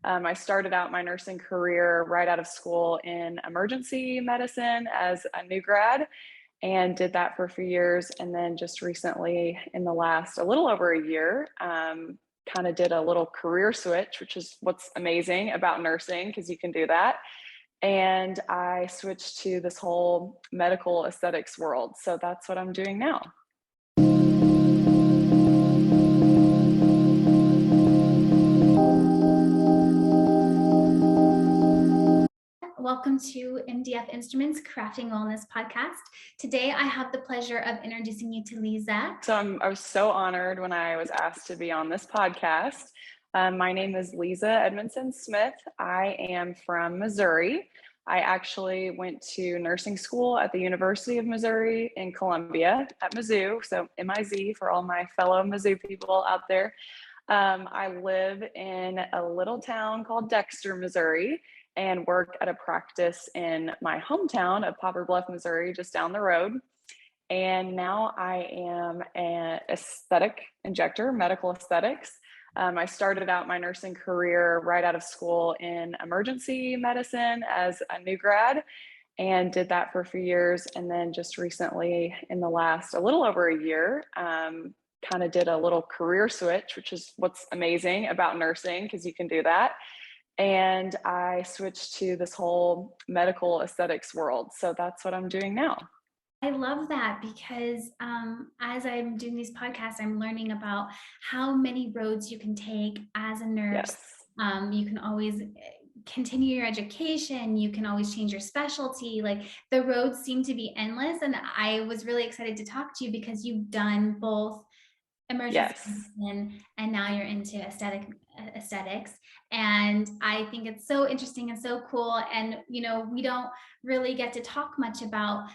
I started out my nursing career right out of school in emergency medicine as a new grad and did that for a few years. And then just recently, in the last a little over a year, kind of did a little career switch, which is what's amazing about nursing because you can do that. And I switched to this whole medical aesthetics world. So that's what I'm doing now. Welcome to MDF Instruments Crafting Wellness Podcast. Today, I have the pleasure of introducing you to Leeza. So I was so honored when I was asked to be on this podcast. My name is Leeza Edmondson Smith. I am from Missouri. I actually went to nursing school at the University of Missouri in Columbia at Mizzou. So MIZ for all my fellow Mizzou people out there. I live in a little town called Dexter, Missouri, and work at a practice in my hometown of Poplar Bluff, Missouri, just down the road. And now I am an aesthetic injector, medical aesthetics. I started out my nursing career right out of school in emergency medicine as a new grad and did that for a few years. And then just recently, in the last a little over a year, kind of did a little career switch, which is what's amazing about nursing because you can do that. And I switched to this whole medical aesthetics world. So that's what I'm doing now. I love that because as I'm doing these podcasts, I'm learning about how many roads you can take as a nurse. Yes. You can always continue your education. You can always change your specialty. Like the roads seem to be endless. And I was really excited to talk to you because you've done both emergency Yes. medicine and now you're into aesthetics, and I think it's so interesting and so cool. And we don't really get to talk much about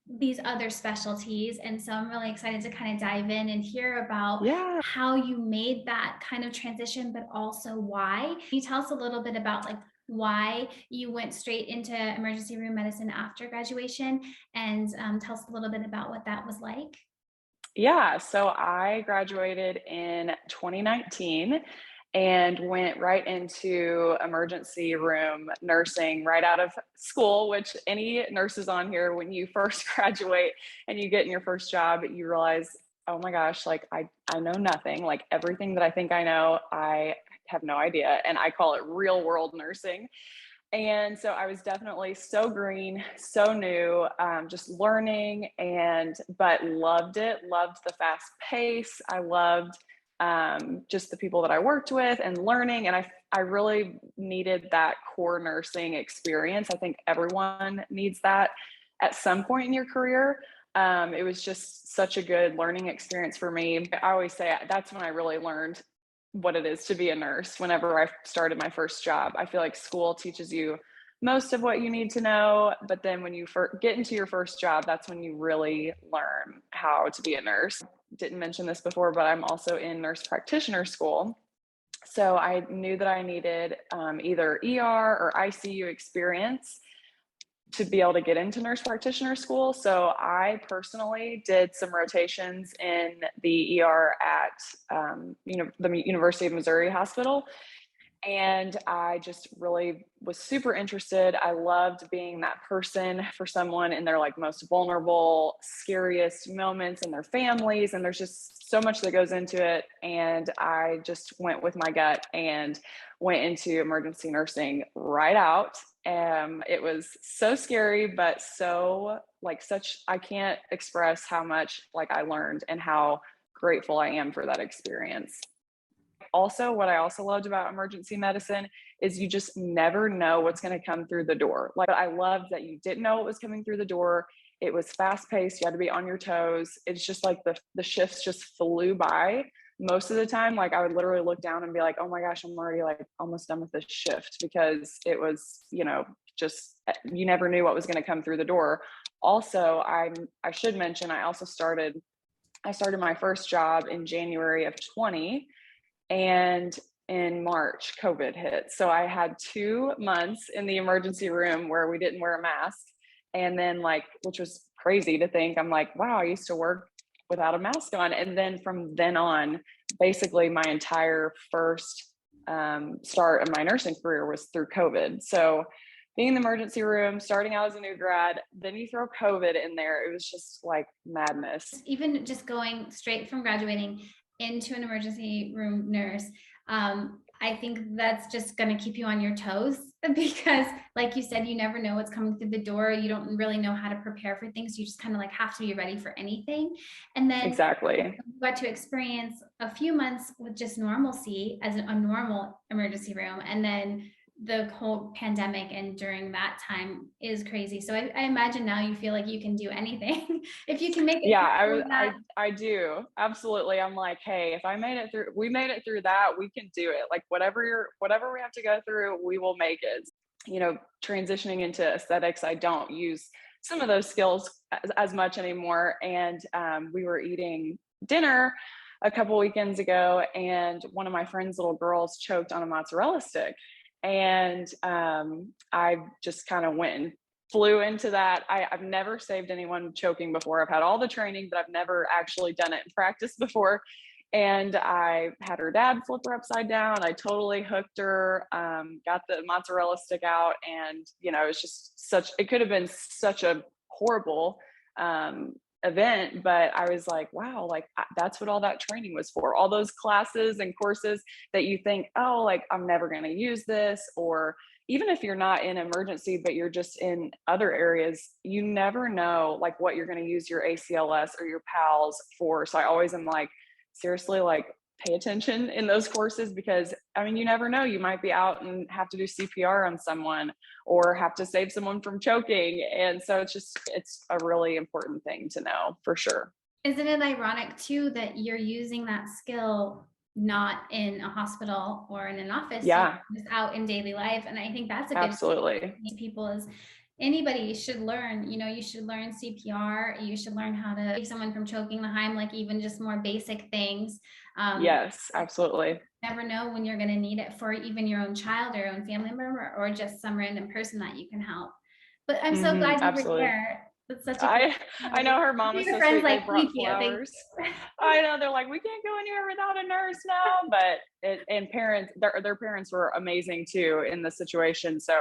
these other specialties, and so I'm really excited to kind of dive in and hear about Yeah. how you made that kind of transition, but also why. Can you tell us a little bit about like why you went straight into emergency room medicine after graduation, and tell us a little bit about what that was like? Yeah. So I graduated in 2019 and went right into emergency room nursing right out of school, which any nurses on here, when you first graduate and you get in your first job, you realize, oh my gosh, like I know nothing. Like everything that I think I know, I have no idea. And I call it real world nursing. And so I was definitely so green, so new, just learning but loved it, loved the fast pace. I loved just the people that I worked with and learning. And I really needed that core nursing experience. I think everyone needs that at some point in your career. It was just such a good learning experience for me. I always say that's when I really learned what it is to be a nurse. Whenever I started my first job, I feel like school teaches you most of what you need to know, but then when you get into your first job, that's when you really learn how to be a nurse. Didn't mention this before, but I'm also in nurse practitioner school. So I knew that I needed either ER or ICU experience to be able to get into nurse practitioner school. So I personally did some rotations in the ER at the University of Missouri Hospital. And I just really was super interested. I loved being that person for someone in their like most vulnerable, scariest moments in their families. And there's just so much that goes into it. And I just went with my gut and went into emergency nursing right out. It was so scary, but so like I can't express how much like I learned and how grateful I am for that experience. Also, what I also loved about emergency medicine is you just never know what's going to come through the door. Like I loved that you didn't know what was coming through the door. It was fast paced. You had to be on your toes. It's just like the shifts just flew by most of the time. Like I would literally look down and be like, oh my gosh, I'm already like almost done with this shift because it was, just you never knew what was going to come through the door. Also, I should mention I started my first job in January of 20, and in March, COVID hit. So I had 2 months in the emergency room where we didn't wear a mask. And then, which was crazy to think, I'm like, wow, I used to work without a mask on. And then from then on, basically my entire first start of my nursing career was through COVID. So being in the emergency room, starting out as a new grad, then you throw COVID in there. It was just like madness. Even just going straight from graduating into an emergency room nurse, I think that's just going to keep you on your toes because, like you said, you never know what's coming through the door. You don't really know how to prepare for things. You just kind of like have to be ready for anything. And then Exactly. you got to experience a few months with just normalcy as a normal emergency room. And then the whole pandemic and during that time is crazy. So I imagine now you feel like you can do anything if you can make it. Yeah, I do. Absolutely. I'm like, hey, if we made it through that, we can do it. Like whatever we have to go through, we will make it. You know, transitioning into aesthetics, I don't use some of those skills as much anymore. And we were eating dinner a couple weekends ago, and one of my friend's little girls choked on a mozzarella stick. And I just kind of went and flew into that. I've never saved anyone choking before. I've had all the training, but I've never actually done it in practice before. And I had her dad flip her upside down. I totally hooked her, got the mozzarella stick out. And, you know, it's just it could have been such a horrible event, but I was like, wow, like that's what all that training was for. All those classes and courses that you think, oh, like I'm never going to use this. Or even if you're not in emergency, but you're just in other areas, you never know like what you're going to use your ACLS or your PALS for. So I always am like, seriously, like pay attention in those courses, because I mean, you never know, you might be out and have to do CPR on someone or have to save someone from choking. And so it's a really important thing to know for sure. Isn't it ironic too that you're using that skill not in a hospital or in an office, Yeah, just out in daily life? And I think that's a good absolutely. people is anybody should learn, you should learn CPR, you should learn how to save someone from choking, the Heimlich, even just more basic things. Yes, absolutely. Never know when you're going to need it for even your own child or your own family member or just some random person that you can help. But I'm so glad you were Absolutely. there. That's such a cool I know her mom was your so friends sweet. They like, brought thank you, thank flowers. you. I know, they're like, we can't go anywhere without a nurse now. But and parents, their parents were amazing too in the situation. So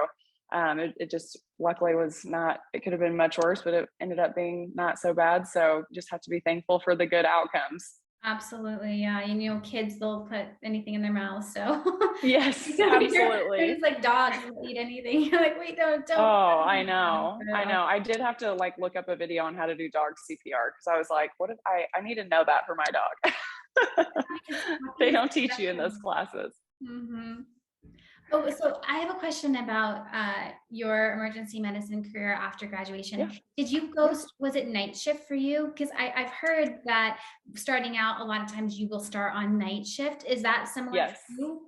it just luckily was not. It could have been much worse, but it ended up being not so bad. So you just have to be thankful for the good outcomes. Absolutely, yeah. And kids, they'll put anything in their mouth. So Yes, they're absolutely. just like dogs will eat anything. You're like, wait, don't. Oh, I know. I know. I did have to like look up a video on how to do dog CPR because I was like, what if I need to know that for my dog. They don't teach you in those classes. Mm-hmm. Oh, so I have a question about your emergency medicine career after graduation. Yeah. Did you was it night shift for you? Because I've heard that starting out, a lot of times you will start on night shift. Is that similar Yes. for you?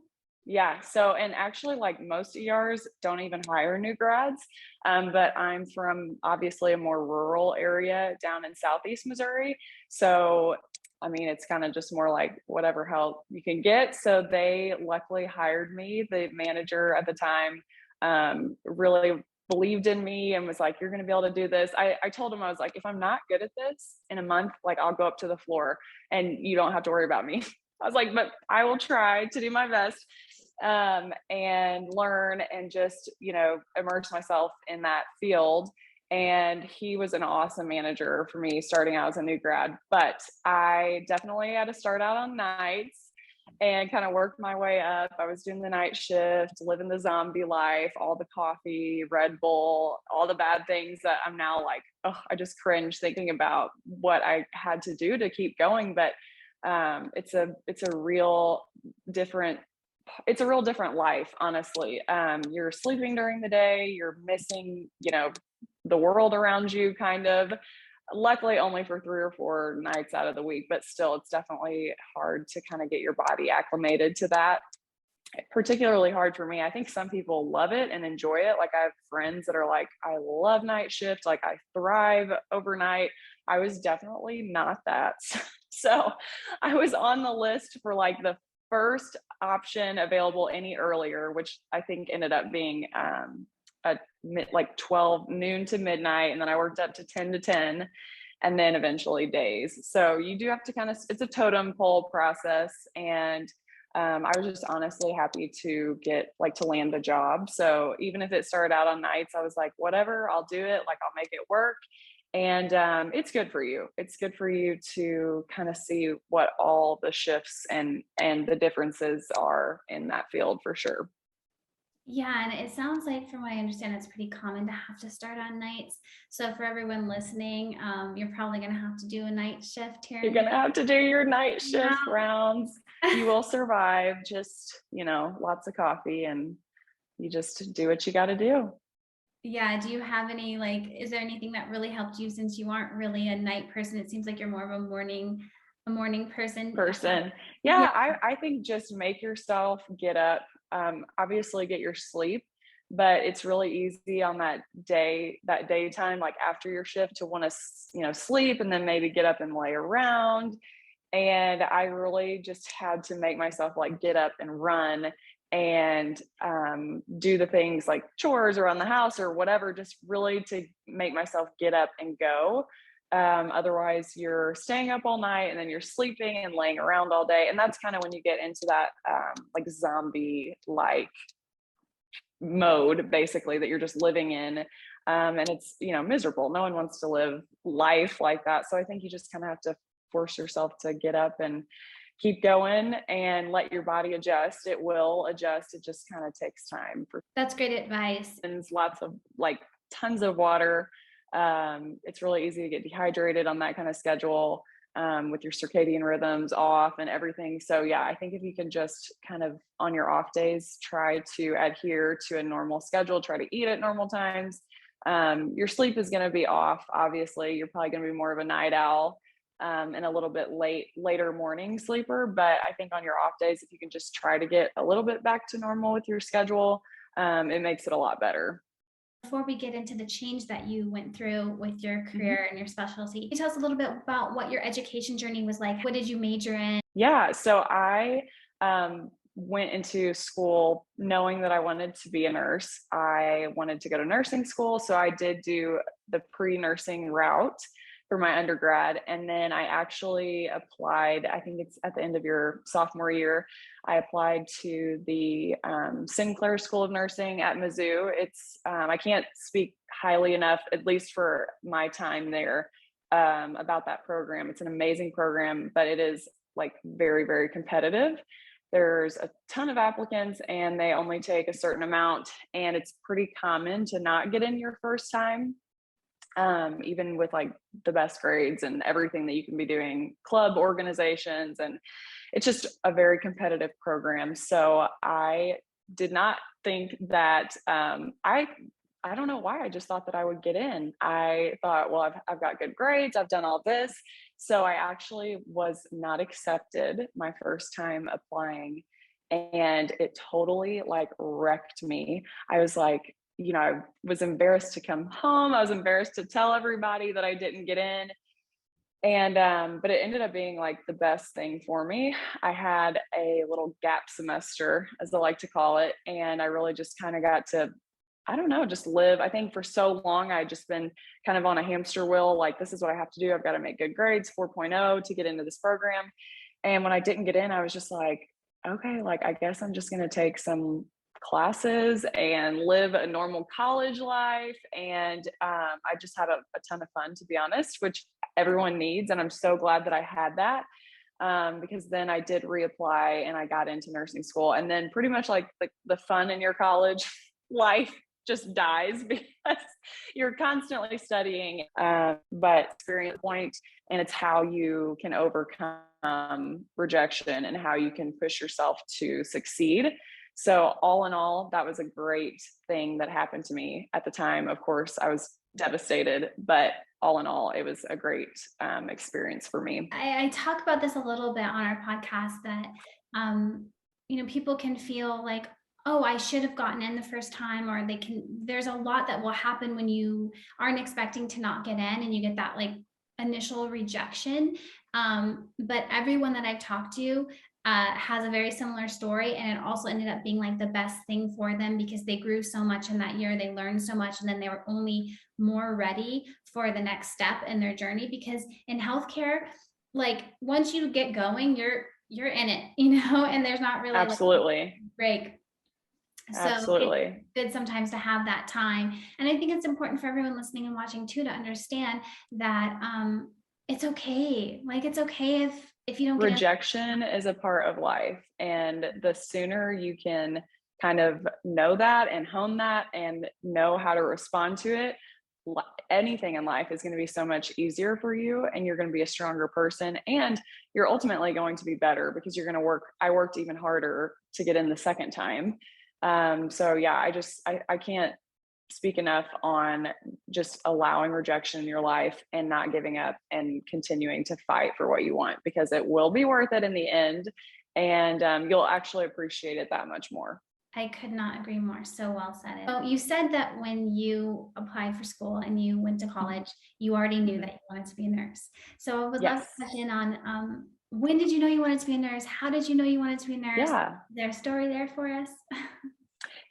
Yeah. So, and actually, like most ERs don't even hire new grads. But I'm from obviously a more rural area down in Southeast Missouri. So, I mean, it's kind of just more like whatever help you can get. So they luckily hired me. The manager at the time really believed in me and was like, you're going to be able to do this. I told him, I was like, if I'm not good at this in a month, like I'll go up to the floor and you don't have to worry about me. I was like, but I will try to do my best and learn and just, immerse myself in that field. And he was an awesome manager for me starting out as a new grad. But I definitely had to start out on nights and kind of work my way up. I was doing the night shift, living the zombie life, all the coffee, Red Bull, all the bad things that I'm now like, oh, I just cringe thinking about what I had to do to keep going. But it's a real different life, honestly. You're sleeping during the day, you're missing, the world around you kind of. Luckily only for 3 or 4 nights out of the week, but still it's definitely hard to kind of get your body acclimated to that. Particularly hard for me. I think some people love it and enjoy it. Like I have friends that are like, I love night shift, like I thrive overnight. I was definitely not that. So I was on the list for like the first option available any earlier, which I think ended up being like 12 noon to midnight. And then I worked up to 10 to 10 and then eventually days. So you do have to it's a totem pole process. And I was just honestly happy to get like to land a job. So even if it started out on nights, I was like, whatever, I'll do it. Like I'll make it work. And it's good for you. It's good for you to kind of see what all the shifts and the differences are in that field for sure. Yeah, and it sounds like, from what I understand, it's pretty common to have to start on nights. So for everyone listening, you're probably going to have to do a night shift here You're and gonna have to do your night shift there. rounds. You will survive. Just, lots of coffee and you just do what you got to do. Yeah. Do you have any, like, is there anything that really helped you, since you aren't really a night person? It seems like you're more of a morning person. Person. Yeah. Yeah, I think just make yourself get up. Obviously get your sleep, but it's really easy on that daytime, like after your shift, to want to, sleep and then maybe get up and lay around. And I really just had to make myself like get up and run and do the things like chores around the house or whatever, just really to make myself get up and go. Otherwise, you're staying up all night and then you're sleeping and laying around all day. And that's kind of when you get into that like zombie like mode, basically, that you're just living in. And it's, miserable. No one wants to live life like that. So I think you just kind of have to force yourself to get up and keep going and let your body adjust. It will adjust. It just kind of takes time. For That's great advice. lots of like tons of water. It's really easy to get dehydrated on that kind of schedule, with your circadian rhythms off and everything. So yeah, I think if you can just kind of on your off days try to adhere to a normal schedule, try to eat at normal times. Your sleep is going to be off. Obviously, you're probably going to be more of a night owl, and a little bit later morning sleeper. But I think on your off days, if you can just try to get a little bit back to normal with your schedule, it makes it a lot better. Before we get into the change that you went through with your Mhm. career and your specialty, can you tell us a little bit about what your education journey was like? What did you major in? Yeah, so I went into school knowing that I wanted to be a nurse. I wanted to go to nursing school, so I did do the pre-nursing route for my undergrad, and then I actually applied. I think it's at the end of your sophomore year. I applied to the Sinclair School of Nursing at Mizzou. It's I can't speak highly enough, at least for my time there, about that program. It's an amazing program, but it is like very, very competitive. There's a ton of applicants and they only take a certain amount. And it's pretty common to not get in your first time, even with like the best grades and everything that you can be doing, club organizations. And it's just a very competitive program. So I did not think that I don't know why. I just thought that I would get in. I thought, well, I've got good grades. I've done all this. So I actually was not accepted my first time applying. And it totally like wrecked me. I was like, I was embarrassed to come home. I was embarrassed to tell everybody that I didn't get in. And but it ended up being like the best thing for me. I had a little gap semester, as I like to call it, and I really just kind of got to, I don't know, just live. I think for so long I just been kind of on a hamster wheel, like this is what I have to do. I've got to make good grades, 4.0 to get into this program. And when I didn't get in, I was just like, okay, like I guess I'm just going to take some classes and live a normal college life. And I just had a ton of fun, to be honest, which everyone needs. And I'm so glad that I had that, because then I did reapply and I got into nursing school. And then pretty much like the fun in your college life just dies because you're constantly studying, but experience point, and it's how you can overcome rejection and how you can push yourself to succeed. So all in all, that was a great thing that happened to me at the time. Of course, I was devastated, but all in all, it was a great experience for me. I talk about this a little bit on our podcast, that um, people can feel like, oh, I should have gotten in the first time, or there's a lot that will happen when you aren't expecting to not get in and you get that like initial rejection. But everyone that I've talked to has a very similar story, and it also ended up being like the best thing for them, because they grew so much in that year, they learned so much, and then they were only more ready for the next step in their journey. Because in healthcare, like once you get going, you're in it, you know, and there's not really like a Absolutely. break. So it's Absolutely. good sometimes to have that time. And I think it's important for everyone listening and watching too to understand that it's okay. Like it's okay if you don't get it. Rejection is a part of life, and the sooner you can kind of know that and hone that and know how to respond to it, anything in life is going to be so much easier for you, and you're going to be a stronger person, and you're ultimately going to be better because you're going to work. I worked even harder to get in the second time. So yeah, I can't speak enough on just allowing rejection in your life and not giving up and continuing to fight for what you want, because it will be worth it in the end. And you'll actually appreciate it that much more. I could not agree more. So well said. So you said that when you applied for school and you went to Mhm. college, you already knew Mhm. that you wanted to be a nurse. So I would love to Yes. touch in on when did you know you wanted to be a nurse? How did you know you wanted to be a nurse? Is Yeah. there a story there for us?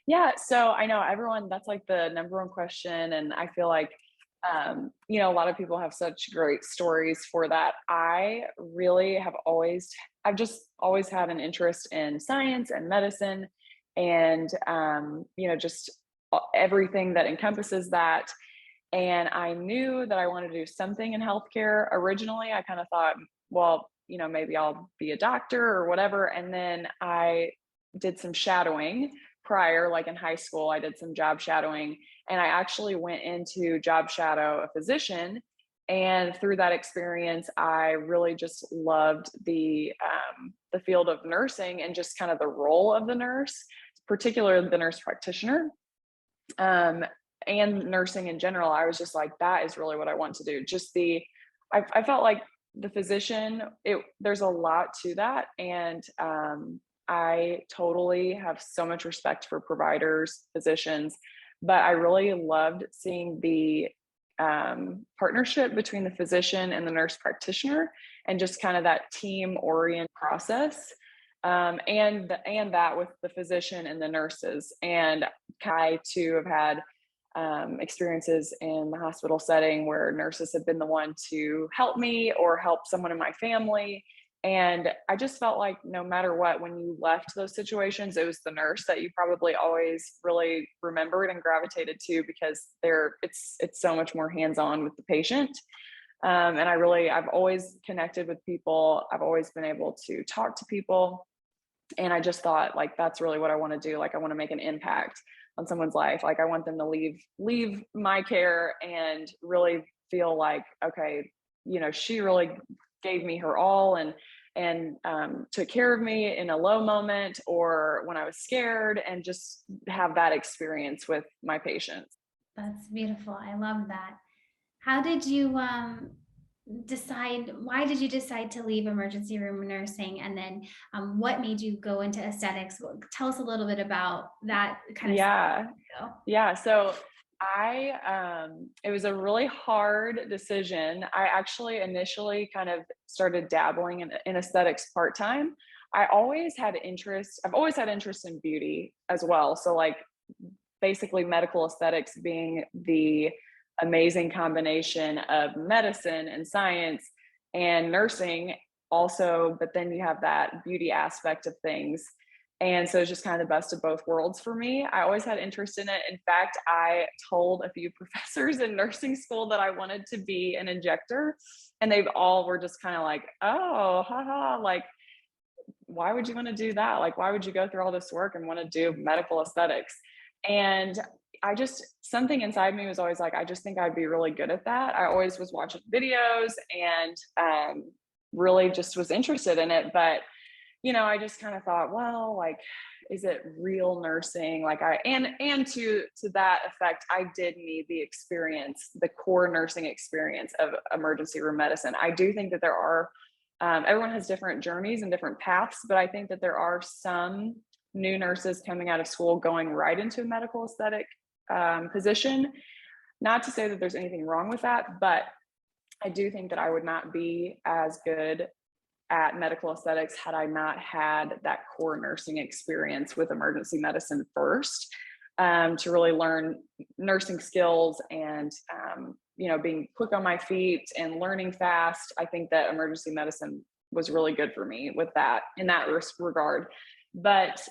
Yeah. So I know everyone, that's like the number one question. And I feel like, a lot of people have such great stories for that. I've just always had an interest in science and medicine and, just everything that encompasses that. And I knew that I wanted to do something in healthcare. Originally, I kind of thought, well, maybe I'll be a doctor or whatever. And then I did some shadowing prior, like in high school, I did some job shadowing, and I actually went into job shadow a physician. And through that experience, I really just loved the field of nursing and just kind of the role of the nurse, particularly the nurse practitioner. Um, and nursing in general, I was just like, that is really what I want to do. I felt like the physician, there's a lot to that. And I totally have so much respect for providers, physicians, but I really loved seeing the partnership between the physician and the nurse practitioner, and just kind of that team oriented process. And that with the physician and the nurses. And I too have had experiences in the hospital setting where nurses have been the one to help me or help someone in my family. And I just felt like no matter what, when you left those situations, it was the nurse that you probably always really remembered and gravitated to, because it's so much more hands-on with the patient. And I've always connected with people. I've always been able to talk to people, and I just thought, like, that's really what I want to do. Like, I want to make an impact on someone's life. Like, I want them to leave my care and really feel like, okay, she really gave me her all, and took care of me in a low moment or when I was scared, and just have that experience with my patients. That's beautiful. I love that. How did you why did you decide to leave emergency room nursing? And then what made you go into aesthetics? Tell us a little bit about that kind of Yeah. stuff. Yeah. So it was a really hard decision. I actually initially kind of started dabbling in aesthetics part time. I've always had interest in beauty as well. So, like, basically medical aesthetics being the amazing combination of medicine and science and nursing also, but then you have that beauty aspect of things. And so it's just kind of the best of both worlds for me. I always had interest in it. In fact, I told a few professors in nursing school that I wanted to be an injector, and they've all were just kind of like, oh, haha, like, why would you want to do that? Like, why would you go through all this work and want to do medical aesthetics? And something inside me was always like, I just think I'd be really good at that. I always was watching videos and really just was interested in it. But, I just kind of thought, well, like, is it real nursing? Like, and to that effect, I did need the experience, the core nursing experience of emergency room medicine. I do think that there are everyone has different journeys and different paths, but I think that there are some new nurses coming out of school going right into a medical aesthetic position. Not to say that there's anything wrong with that, but I do think that I would not be as good at medical aesthetics had I not had that core nursing experience with emergency medicine first, to really learn nursing skills and, being quick on my feet and learning fast. I think that emergency medicine was really good for me with that in that regard. But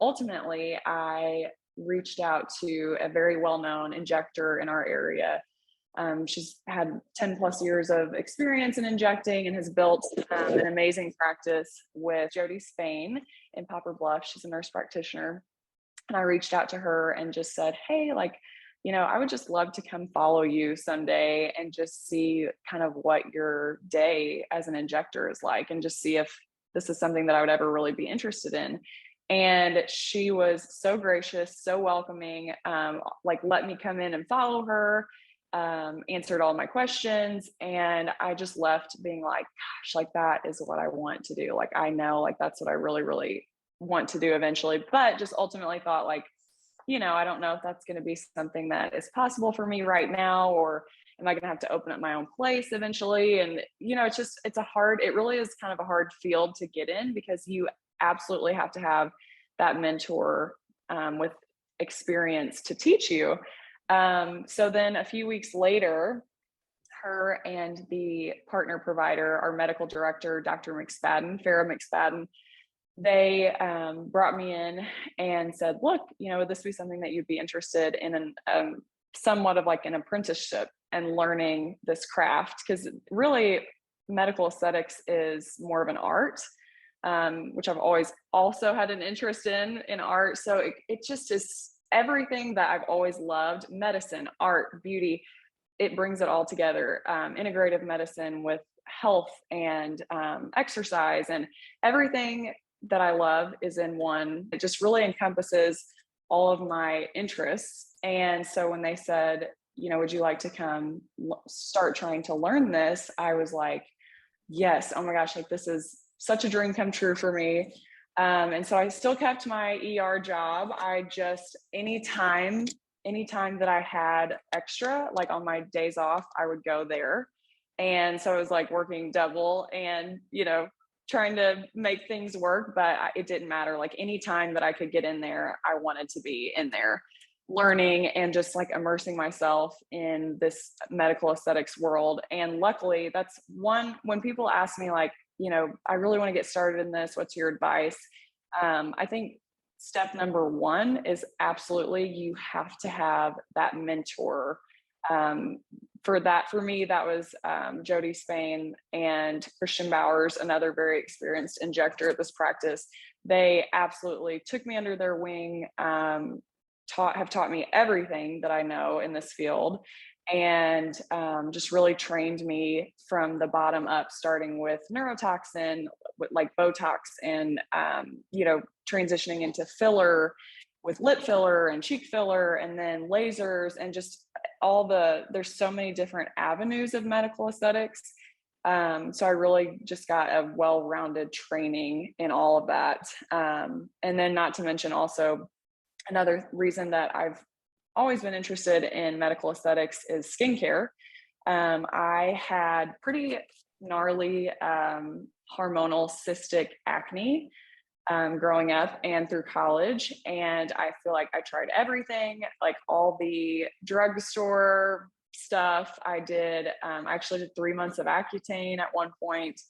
ultimately, I reached out to a very well-known injector in our area. She's had 10 plus years of experience in injecting and has built an amazing practice with Jody Spain in Poplar Bluff. She's a nurse practitioner. And I reached out to her and just said, hey, like, I would just love to come follow you someday and just see kind of what your day as an injector is like, and just see if this is something that I would ever really be interested in. And she was so gracious, so welcoming, like let me come in and follow her, answered all my questions. And I just left being like, gosh, like that is what I want to do. Like, I know like that's what I really, really want to do eventually, but just ultimately thought like, I don't know if that's going to be something that is possible for me right now, or am I going to have to open up my own place eventually? And, it really is kind of a hard field to get in, because you absolutely have to have that mentor with experience to teach you. So then a few weeks later, her and the partner provider, our medical director, Dr. McSpadden, Farrah McSpadden, they brought me in and said, look, would this be something that you'd be interested in, somewhat of like an apprenticeship and learning this craft? Because really medical aesthetics is more of an art, which I've always also had an interest in art. So it just is everything that I've always loved: medicine, art, beauty. It brings it all together. Integrative medicine with health and exercise, and everything that I love is in one. It just really encompasses all of my interests. And so when they said, would you like to come start trying to learn this? I was like, yes, oh my gosh, like this is such a dream come true for me. And so I still kept my ER job. I just, anytime that I had extra, like on my days off, I would go there. And so I was like working double and, trying to make things work, but it didn't matter. Like any time that I could get in there, I wanted to be in there learning and just like immersing myself in this medical aesthetics world. And luckily that's one, when people ask me like, I really want to get started in this, what's your advice? I think step number one is absolutely, you have to have that mentor. For me, that was Jody Spain and Christian Bowers, another very experienced injector at this practice. They absolutely took me under their wing, have taught me everything that I know in this field, and just really trained me from the bottom up, starting with neurotoxin, with like Botox, and transitioning into filler with lip filler and cheek filler, and then lasers, and just there's so many different avenues of medical aesthetics. So I really just got a well-rounded training in all of that. And then not to mention also, another reason that I've always been interested in medical aesthetics is skincare. I had pretty gnarly hormonal cystic acne growing up and through college. And I feel like I tried everything, like all the drugstore stuff. I actually did 3 months of Accutane at one point,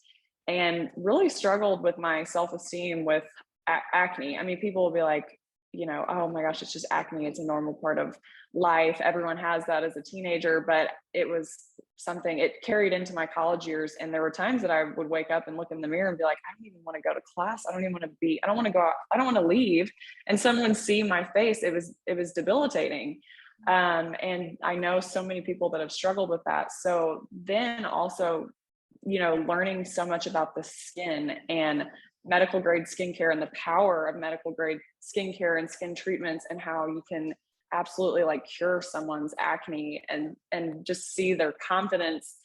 and really struggled with my self-esteem with acne. I mean, people will be like, oh my gosh, it's just acne. It's a normal part of life. Everyone has that as a teenager, but it was something, it carried into my college years. And there were times that I would wake up and look in the mirror and be like, I don't even want to go to class. I don't want to go out. I don't want to leave. And someone see my face. It was debilitating. And I know so many people that have struggled with that. So then also, learning so much about the skin and medical grade skincare and the power of medical grade skincare and skin treatments, and how you can absolutely like cure someone's acne and just see their confidence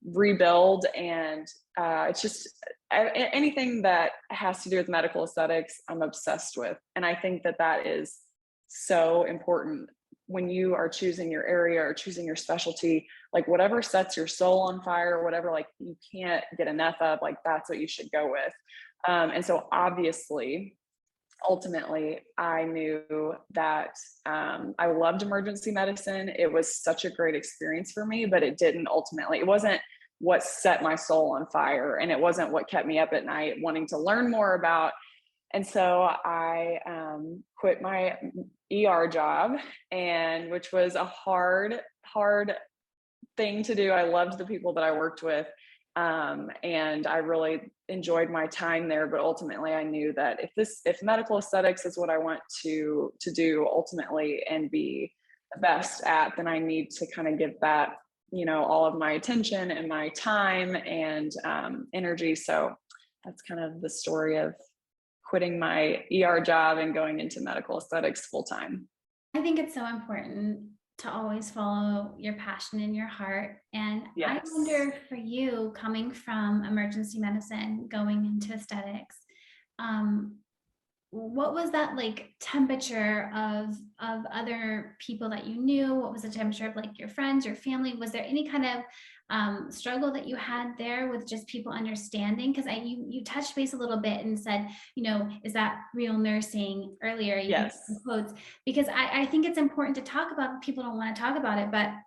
rebuild. And it's just anything that has to do with medical aesthetics, I'm obsessed with. And I think that is so important when you are choosing your area or choosing your specialty. Like whatever sets your soul on fire, whatever like you can't get enough of, like that's what you should go with. And so obviously, ultimately, I knew that I loved emergency medicine. It was such a great experience for me, but it wasn't what set my soul on fire. And it wasn't what kept me up at night wanting to learn more about. And so I quit my ER job, and which was a hard thing to do. I loved the people that I worked with. And I really enjoyed my time there. But ultimately I knew that if medical aesthetics is what I want to do ultimately and be the best at, then I need to kind of give that, all of my attention and my time and energy. So that's kind of the story of quitting my ER job and going into medical aesthetics full time. I think it's so important to always follow your passion in your heart. And I Yes. wonder, for you, coming from emergency medicine, going into aesthetics, um, what was that like temperature of other people that you knew? What was the temperature of like your friends, your family? Was there any kind of struggle that you had there with just people understanding? Because you touched base a little bit and said, is that real nursing earlier? You used some Yes. quotes, because I think it's important to talk about. People don't want to talk about it, but I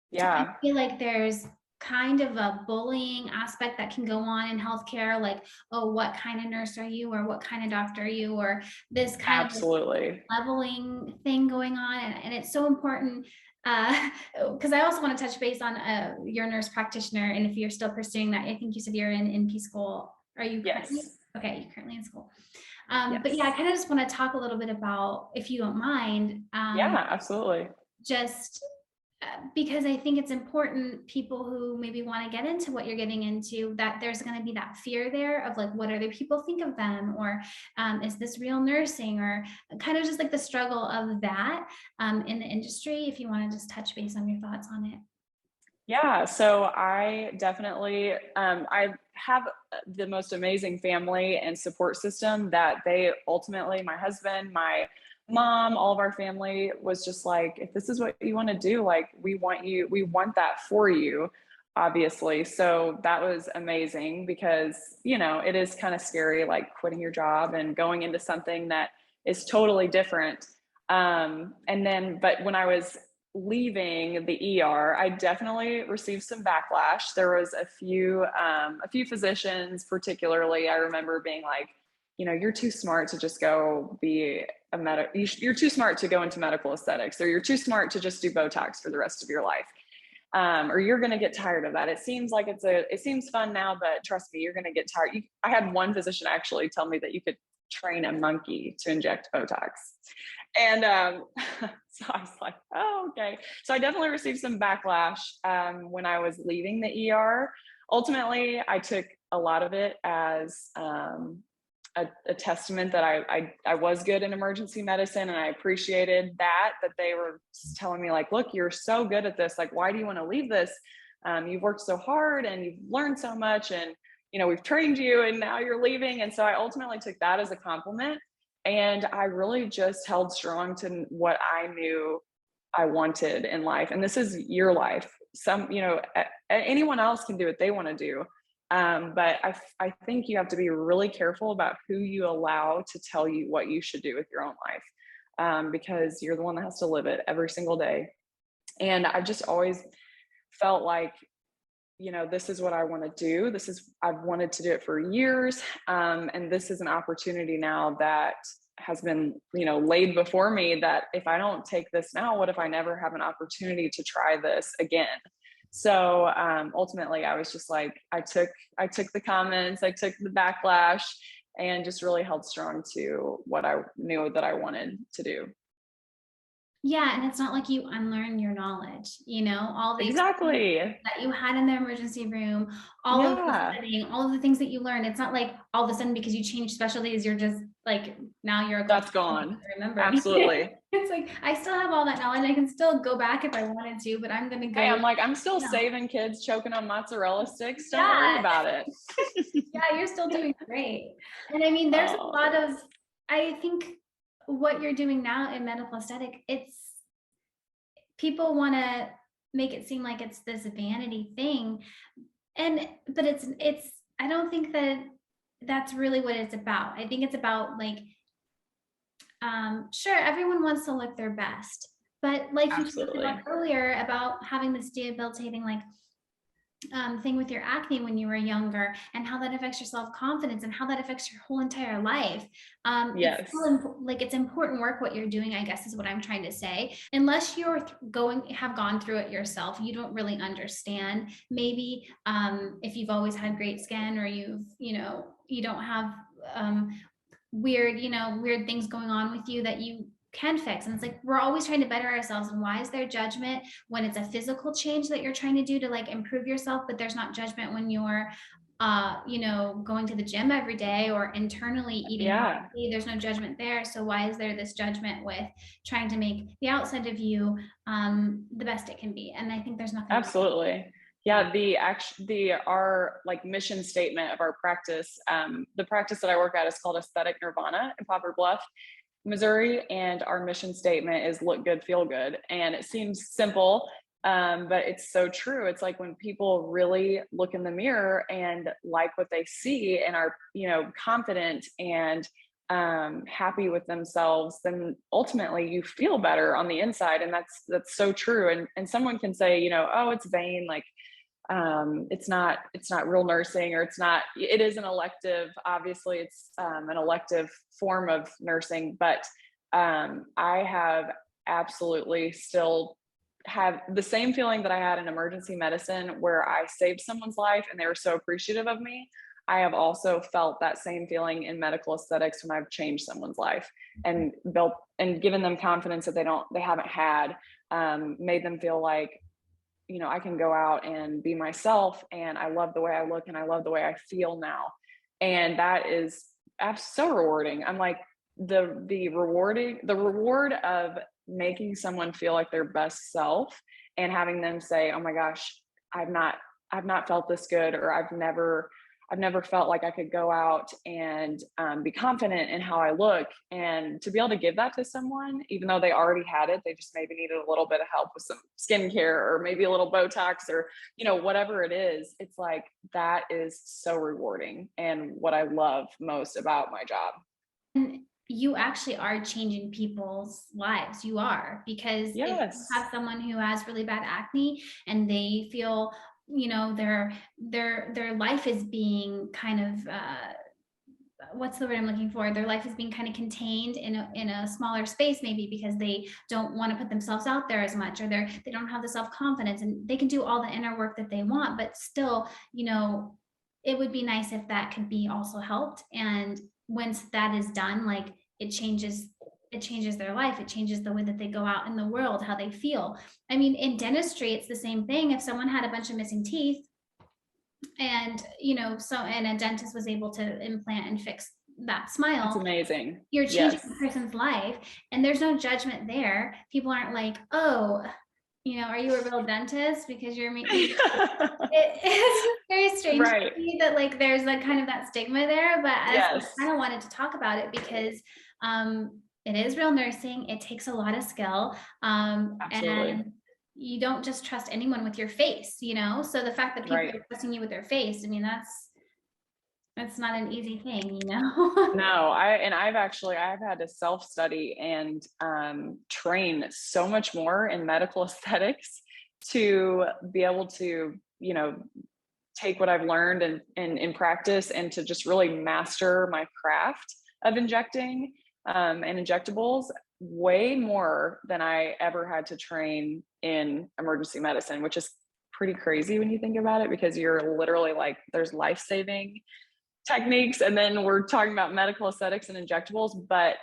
Yeah. feel like there's kind of a bullying aspect that can go on in healthcare, like, oh, what kind of nurse are you, or what kind of doctor are you, or this kind of Absolutely. leveling thing going on. And it's so important, because I also want to touch base on your nurse practitioner, and if you're still pursuing that. I think you said you're in NP school. Are you currently? Yes. Okay, you're currently in school. But yeah, I Yes. kind of just want to talk a little bit about, if you don't mind, Yeah, absolutely. just because I think it's important, people who maybe want to get into what you're getting into, that there's going to be that fear there of like, what other people think of them, or is this real nursing, or kind of just like the struggle of that in the industry. If you want to just touch base on your thoughts on it. Yeah, so I definitely I have the most amazing family and support system that they ultimately, my husband, my mom, all of our family was just like, if this is what you want to do, like we want that for you, obviously. So that was amazing because, it is kind of scary, like quitting your job and going into something that is totally different. But when I was leaving the ER, I definitely received some backlash. There was a few physicians, particularly, I remember being like, you're too smart to just go be you're too smart to go into medical aesthetics, or you're too smart to just do Botox for the rest of your life. Or you're going to get tired of that. It seems like it seems fun now, but trust me, you're going to get tired. I had one physician actually tell me that you could train a monkey to inject Botox. And so I was like, oh, okay. So I definitely received some backlash when I was leaving the ER. Ultimately, I took a lot of it as a testament that I was good in emergency medicine, and I appreciated that they were telling me like, look, you're so good at this. Like, why do you want to leave this? You've worked so hard and you've learned so much, and we've trained you, and now you're leaving. And so I ultimately took that as a compliment. And I really just held strong to what I knew I wanted in life. And this is your life. Anyone else can do what they want to do. But I think you have to be really careful about who you allow to tell you what you should do with your own life, because you're the one that has to live it every single day. And I've just always felt like, this is what I want to do. I've wanted to do it for years. And this is an opportunity now that has been, laid before me, that if I don't take this now, what if I never have an opportunity to try this again? So ultimately I was just like, I took the comments, I took the backlash, and just really held strong to what I knew that I wanted to do. Yeah, and it's not like you unlearn your knowledge, all the experience Exactly. that you had in the emergency room, all of the Yeah. studying, all of the things that you learned. It's not like all of a sudden, because you changed specialties, you're just like, now you're a gold That's gone. remember. Absolutely. It's like, I still have all that knowledge. I can still go back if I wanted to, but I'm going to Hey, go, I'm like, I'm still you know, saving kids choking on mozzarella sticks. Don't worry yeah, about it. yeah, you're still doing great. And I mean, there's a Oh, lot of, thanks. I think what you're doing now in medical aesthetic, people want to make it seem like it's this vanity thing, but it's I don't think that that's really what it's about. I think it's about like, sure, everyone wants to look their best, but like you talked about Absolutely. earlier about having this debilitating like thing with your acne when you were younger, and how that affects your self-confidence and how that affects your whole entire life. It's Yes. still like it's important work what you're doing, I guess is what I'm trying to say. Unless you're have gone through it yourself, you don't really understand. Maybe if you've always had great skin, or you don't have weird things going on with you that you can fix. And it's like we're always trying to better ourselves. And why is there judgment when it's a physical change that you're trying to do to like improve yourself, but there's not judgment when you're going to the gym every day or internally eating Yeah, healthy? There's no judgment there. So why is there this judgment with trying to make the outside of you the best it can be? And I think there's nothing wrong. absolutely. Yeah. Yeah, our like mission statement of our practice, the practice that I work at is called Aesthetic Nirvana in Poplar Bluff, Missouri, and our mission statement is look good, feel good. And it seems simple, but it's so true. It's like when people really look in the mirror and like what they see and are, confident and happy with themselves, then ultimately you feel better on the inside. And that's so true. And someone can say, oh, it's vain, like it's not real nursing, or it is an elective, obviously it's an elective form of nursing, but I have absolutely still have the same feeling that I had in emergency medicine where I saved someone's life and they were so appreciative of me. I have also felt that same feeling in medical aesthetics when I've changed someone's life and built and given them confidence that they haven't had, made them feel like, I can go out and be myself, and I love the way I look and I love the way I feel now. And that is so rewarding. I'm like the reward of making someone feel like their best self and having them say, "Oh my gosh, I've not I've not felt this good," or I've never felt like I could go out and be confident in how I look. And to be able to give that to someone, even though they already had it, they just maybe needed a little bit of help with some skincare or maybe a little Botox or, whatever it is. It's like that is so rewarding and what I love most about my job. And you actually are changing people's lives. You are, because if you Yes. have someone who has really bad acne and they feel, their life is being kind of what's the word I'm looking for? Their life is being kind of contained in a smaller space, maybe because they don't want to put themselves out there as much, or they don't have the self-confidence, and they can do all the inner work that they want, but still, it would be nice if that could be also helped. And once that is done, like it changes their life. It changes the way that they go out in the world, how they feel. I mean, in dentistry, it's the same thing. If someone had a bunch of missing teeth, and a dentist was able to implant and fix that It's smile, amazing. you're changing Yes. a person's life, and there's no judgment there. People aren't like, oh, are you a real dentist because you're making it's very strange to Right. me that like there's that kind of that stigma there, but I Yes. kind of wanted to talk about it because it is real nursing. It takes a lot of skill, Absolutely. and you don't just trust anyone with your face, so the fact that people Right. are trusting you with their face, I mean, that's not an easy thing. No, I've had to self-study and train so much more in medical aesthetics to be able to, take what I've learned and in practice and to just really master my craft of injecting and injectables way more than I ever had to train in emergency medicine, which is pretty crazy when you think about it, because you're literally like, there's life-saving techniques and then we're talking about medical aesthetics and injectables, but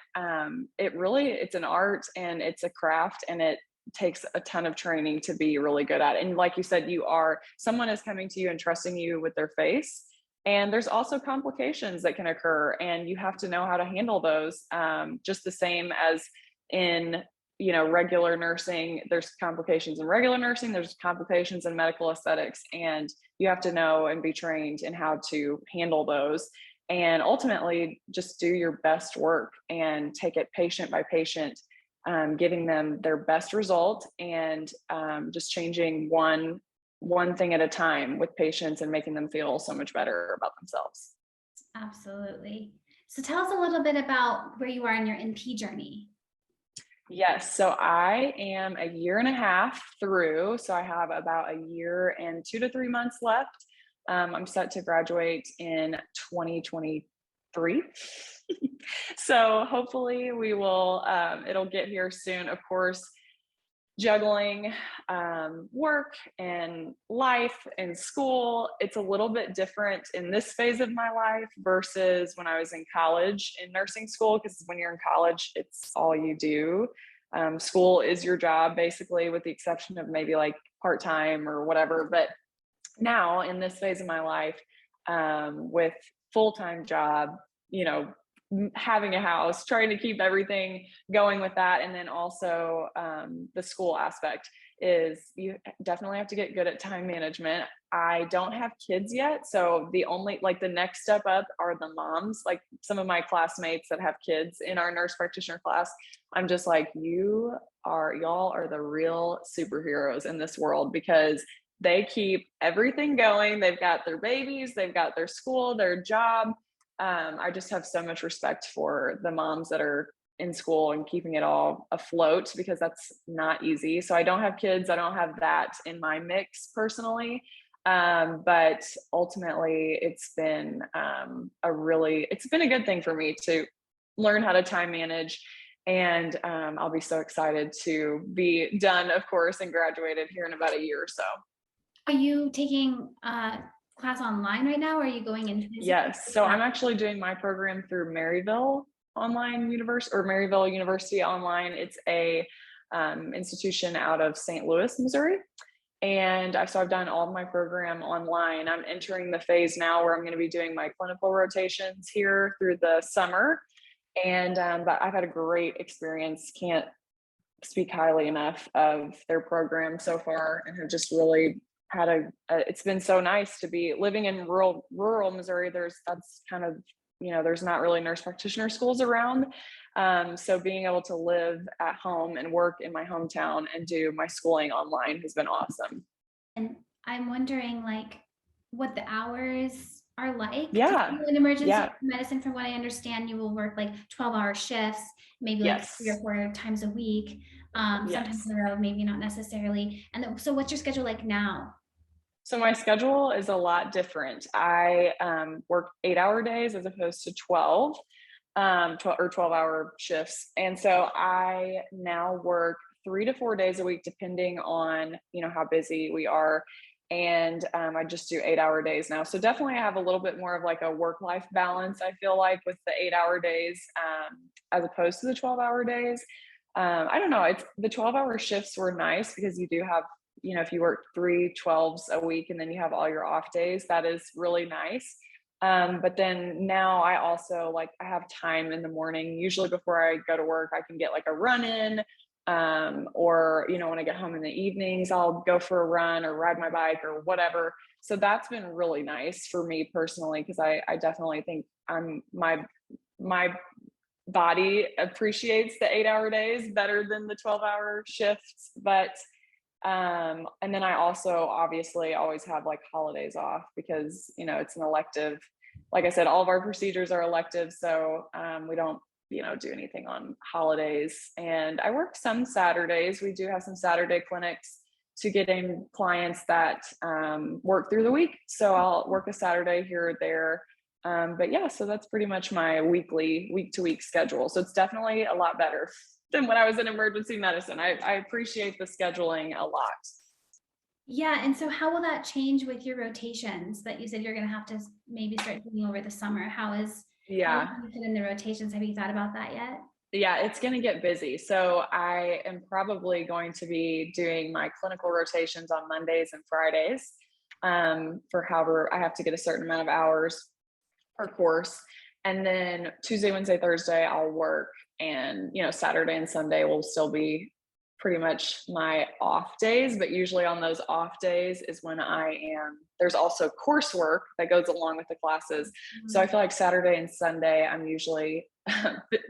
it's an art and it's a craft, and it takes a ton of training to be really good at it. And like you said, someone is coming to you and trusting you with their face, and there's also complications that can occur and you have to know how to handle those, just the same as in regular nursing. There's complications in regular nursing, there's complications in medical aesthetics, and you have to know and be trained in how to handle those, and ultimately just do your best work and take it patient by patient, giving them their best result, and just changing one thing at a time with patients and making them feel so much better about themselves. Absolutely. So tell us a little bit about where you are in your NP journey. Yes, so I am a year and a half through, so I have about a year and 2 to 3 months left. I'm set to graduate in 2023. So hopefully we will, it'll get here soon. Of course, juggling work and life and school, it's a little bit different in this phase of my life versus when I was in college in nursing school, because when you're in college, it's all you do. School is your job, basically, with the exception of maybe like part time or whatever. But now in this phase of my life, with full time job, you know, having a house, trying to keep everything going with that, and then also the school aspect is you definitely have to get good at time management. I don't have kids yet, so the only like the next step up are the moms, like some of my classmates that have kids in our nurse practitioner class. I'm just like, y'all are the real superheroes in this world because they keep everything going. They've got their babies, they've got their school, their job. I just have so much respect for the moms that are in school and keeping it all afloat because that's not easy. So I don't have kids. I don't have that in my mix personally. But ultimately it's been a good thing for me to learn how to time manage. And I'll be so excited to be done, of course, and graduated here in about a year or so. Are you taking class online right now, or are you going in physically? Yes. So I'm actually doing my program through Maryville Online University or Maryville University Online. It's a institution out of St. Louis, Missouri. And I've done all of my program online. I'm entering the phase now where I'm going to be doing my clinical rotations here through the summer. And but I've had a great experience. Can't speak highly enough of their program so far, and have just really had it's been so nice to be living in rural Missouri. That's kind of, there's not really nurse practitioner schools around. So being able to live at home and work in my hometown and do my schooling online has been awesome. And I'm wondering, like, what the hours are like. Because Yeah. in emergency Yeah. medicine, from what I understand, you will work like 12-hour shifts, maybe like three or Yes. four times a week, sometimes Yes. in a row, maybe not necessarily. And then, so what's your schedule like now? So my schedule is a lot different. I work 8-hour days as opposed to 12, 12-hour shifts. And so I now work 3 to 4 days a week, depending on, how busy we are. And I just do 8-hour days now. So definitely I have a little bit more of like a work-life balance, I feel like, with the 8-hour days as opposed to the 12-hour days. I don't know. It's the 12-hour shifts were nice because you do have, if you work 3 12s a week and then you have all your off days, that is really nice. But then now I have time in the morning. Usually before I go to work, I can get like a run in, or, when I get home in the evenings, I'll go for a run or ride my bike or whatever. So that's been really nice for me personally, because I definitely think my body appreciates the 8-hour days better than the 12-hour shifts. But and then I also obviously always have like holidays off because, it's an elective. Like I said, all of our procedures are elective. So we don't, do anything on holidays. And I work some Saturdays. We do have some Saturday clinics to get in clients that work through the week. So I'll work a Saturday here or there. But yeah, so that's pretty much my week to week schedule. So it's definitely a lot better than when I was in emergency medicine. I appreciate the scheduling a lot. Yeah, and so how will that change with your rotations that you said you're going to have to maybe start doing over the summer? How will Yeah. you fit in the rotations? Have you thought about that yet? Yeah, it's going to get busy. So I am probably going to be doing my clinical rotations on Mondays and Fridays, for however I have to get a certain amount of hours per course. And then Tuesday, Wednesday, Thursday, I'll work. And, Saturday and Sunday will still be pretty much my off days. But usually on those off days is when there's also coursework that goes along with the classes. So I Mhm. feel like Saturday and Sunday, I'm usually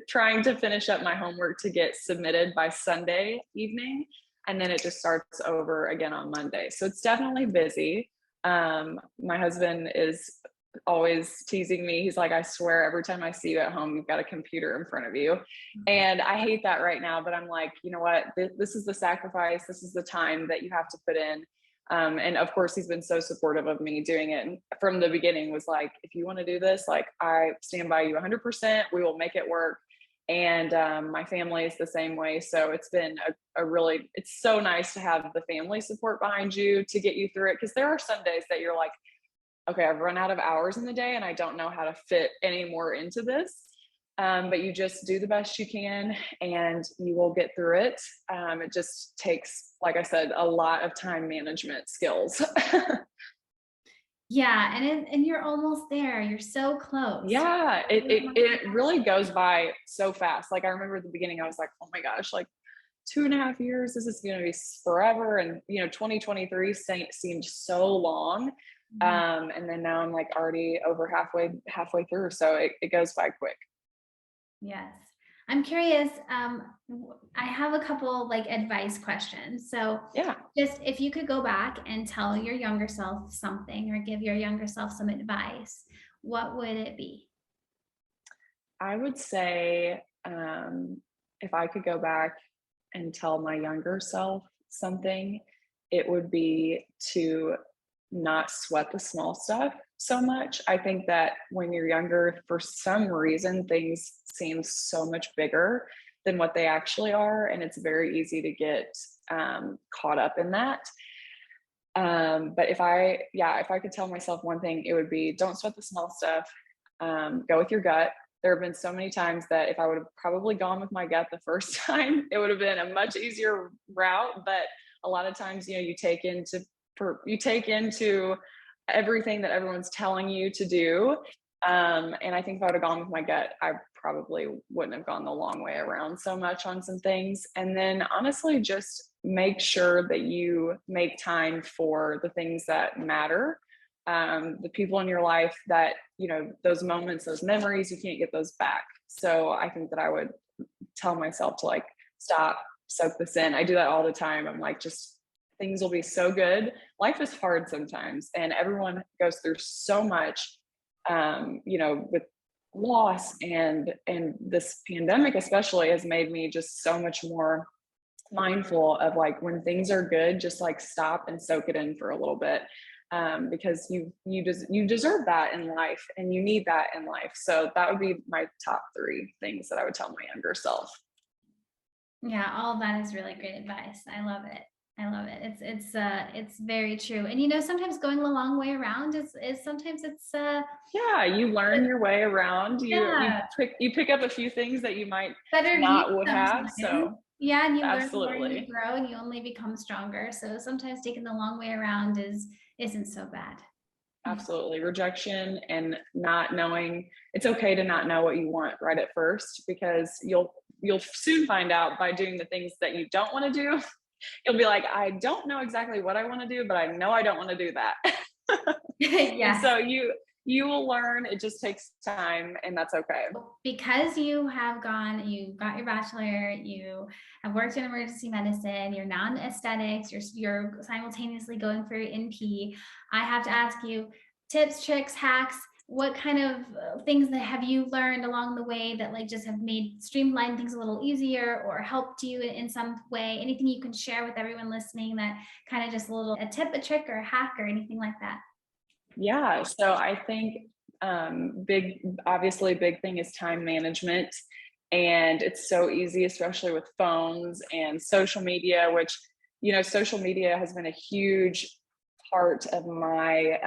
trying to finish up my homework to get submitted by Sunday evening. And then it just starts over again on Monday. So it's definitely busy. My husband is always teasing me. He's like, I swear every time I see you at home, you've got a computer in front of you. And I hate that right now, but I'm like, you know what? This is the sacrifice. This is the time that you have to put in. And of course, he's been so supportive of me doing it. And from the beginning was like, if you want to do this, like I stand by you 100%, we will make it work. And my family is the same way. So it's been a really, it's so nice to have the family support behind you to get you through it. Cause there are some days that you're like, okay, I've run out of hours in the day and I don't know how to fit any more into this. But you just do the best you can and you will get through it. It just takes, like I said, a lot of time management skills. Yeah, and you're almost there. You're so close. Yeah, it really goes by so fast. Like I remember at the beginning, I was like, oh my gosh, like 2.5 years, this is going to be forever. And 2023 seemed so long. Mhm. And then now I'm like already over halfway through. So it goes by quick. Yes. I'm curious, I have a couple like advice questions. So Yeah, just if you could go back and tell your younger self something or give your younger self some advice, what would it be? I would say if I could go back and tell my younger self something, it would be to not sweat the small stuff so much. I think that when you're younger, for some reason, things seem so much bigger than what they actually are. And it's very easy to get caught up in that. But if I could tell myself one thing, it would be don't sweat the small stuff. Go with your gut. There have been so many times that if I would have probably gone with my gut the first time, it would have been a much easier route. But a lot of times, you take into everything that everyone's telling you to do. And I think if I would have gone with my gut, I probably wouldn't have gone the long way around so much on some things. And then honestly, just make sure that you make time for the things that matter. The people in your life that, those moments, those memories, you can't get those back. So I think that I would tell myself to like, stop, soak this in. I do that all the time. I'm like, just things will be so good. Life is hard sometimes, and everyone goes through so much, with loss and this pandemic especially has made me just so much more mindful of like when things are good, just like stop and soak it in for a little bit. Because you deserve that in life and you need that in life. So that would be my top three things that I would tell my younger self. Yeah, all of that is really great advice. I love it. I love it. It's very true. And sometimes going the long way around is sometimes it's Yeah, you learn your way around. You yeah, pick up a few things that you might better view not would have. sometimes. So Yeah, and you learn more and you absolutely. grow and you only become stronger. So sometimes taking the long way around isn't so bad. Absolutely. Rejection and not knowing, it's okay to not know what you want right at first, because you'll soon find out by doing the things that you don't want to do. You'll be like, I don't know exactly what I want to do, but I know I don't want to do that. And Yes. so you will learn. It just takes time, and that's okay. Because you got your bachelor, you have worked in emergency medicine, you're now in aesthetics, you're simultaneously going for your NP. I have to ask you tips, tricks, hacks. What kind of things that have you learned along the way that like just have made streamline things a little easier or helped you in some way? Anything you can share with everyone listening that kind of just a tip, a trick, or a hack or anything like that? Yeah. So I think obviously big thing is time management. And it's so easy, especially with phones and social media, which, social media has been a huge part of my,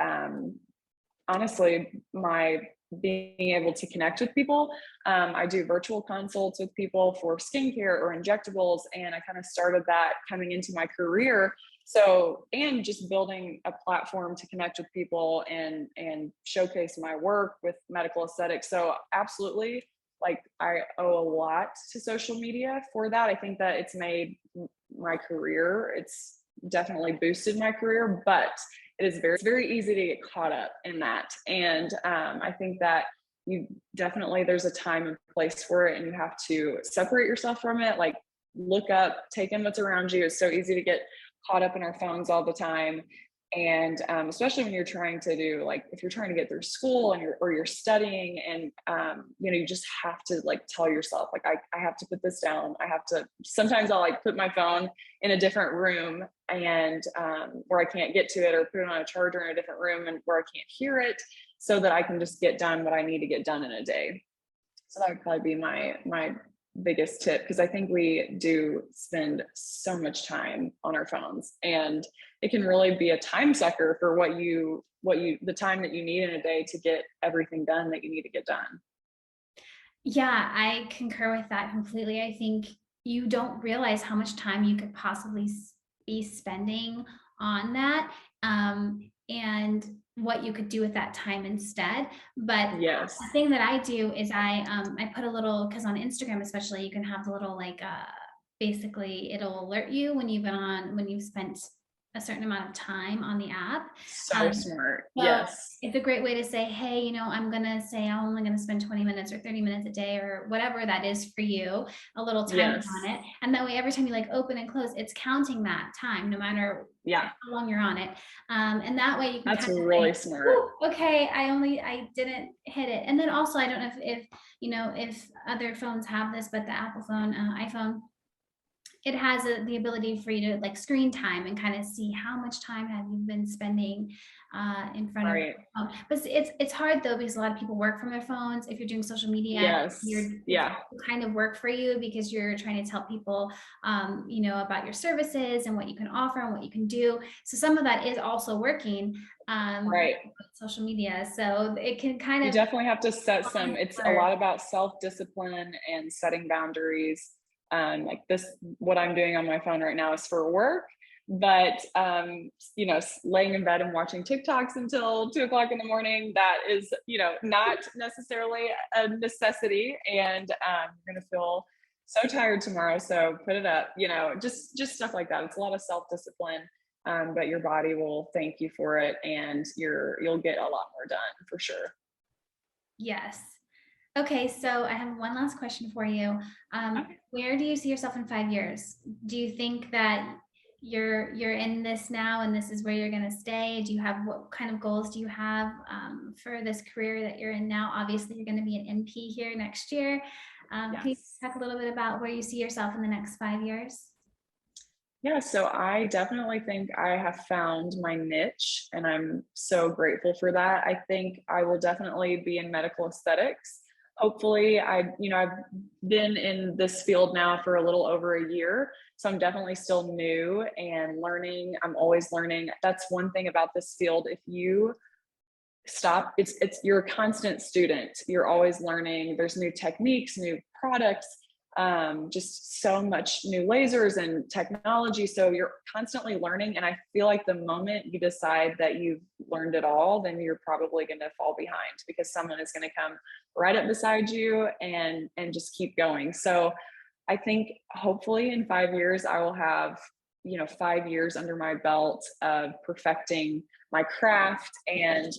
honestly, my being able to connect with people. I do virtual consults with people for skincare or injectables, and I kind of started that coming into my career. So, and just building a platform to connect with people and showcase my work with medical aesthetics. So, absolutely, like I owe a lot to social media for that. I think that it's made my career. It's definitely boosted my career, but it's very easy to get caught up in that. And I think that there's a time and place for it, and you have to separate yourself from it. Like look up, take in what's around you. It's so easy to get caught up in our phones all the time. And especially when you're trying to do, like, if you're trying to get through school and you're studying, and you just have to like tell yourself, like, I have to put this down. I have to, sometimes I'll like put my phone in a different room, and where I can't get to it, or put it on a charger in a different room and where I can't hear it, so that I can just get done what I need to get done in a day. So that would probably be my biggest tip, because I think we do spend so much time on our phones, and it can really be a time sucker for the time that you need in a day to get everything done that you need to get done. Yeah, I concur with that completely. I think you don't realize how much time you could possibly be spending on that, and what you could do with that time instead. But the Yes. thing that I do is I put a little, because on Instagram especially, you can have the little like basically it'll alert you when when you've spent a certain amount of time on the app. So Um, smart. so Yes. it's a great way to say, hey, I'm going to say I'm only going to spend 20 minutes or 30 minutes a day, or whatever that is for you, a little time Yes. on it. And that way, every time you like open and close, it's counting that time, no matter Yeah. how long you're on it. And that way you can That's kind of really say, smart. "Ooh, okay, I didn't hit it." And then also, I don't know if other phones have this, but the Apple phone, iPhone, it has the ability for you to like screen time and kind of see how much time have you been spending in front of your Right. phone. But it's hard though, because a lot of people work from their phones. If you're doing social media, Yes. it's Yeah. kind of work for you, because you're trying to tell people about your services and what you can offer and what you can do. So some of that is also working, Right. with social media, so it can kind You of definitely have to set some, it's a blur. lot about self-discipline and setting boundaries. Like this, what I'm doing on my phone right now is for work, but laying in bed and watching TikToks until 2 o'clock in the morning, that is, not necessarily a necessity. And you're going to feel so tired tomorrow. So put it up, just stuff like that. It's a lot of self-discipline. But your body will thank you for it, and you'll get a lot more done for sure. Yes. Okay, so I have one last question for you. Okay. Where do you see yourself in 5 years? Do you think that you're in this now and this is where you're going to stay? Do you have, what kind of goals do you have for this career that you're in now? Obviously, you're going to be an NP here next year. Can you Yes. talk a little bit about where you see yourself in the next 5 years? Yeah, so I definitely think I have found my niche, and I'm so grateful for that. I think I will definitely be in medical aesthetics. Hopefully, I've been in this field now for a little over a year, so I'm definitely still new and learning. I'm always learning. That's one thing about this field. If you stop, it's you're a constant student. You're always learning. There's new techniques, new products, just so much new lasers and technology, so you're constantly learning. And I feel like the moment you decide that you've learned it all, then you're probably going to fall behind, because someone is going to come right up beside you and just keep going. So I think hopefully in 5 years, I will have, 5 years under my belt of perfecting my craft, and,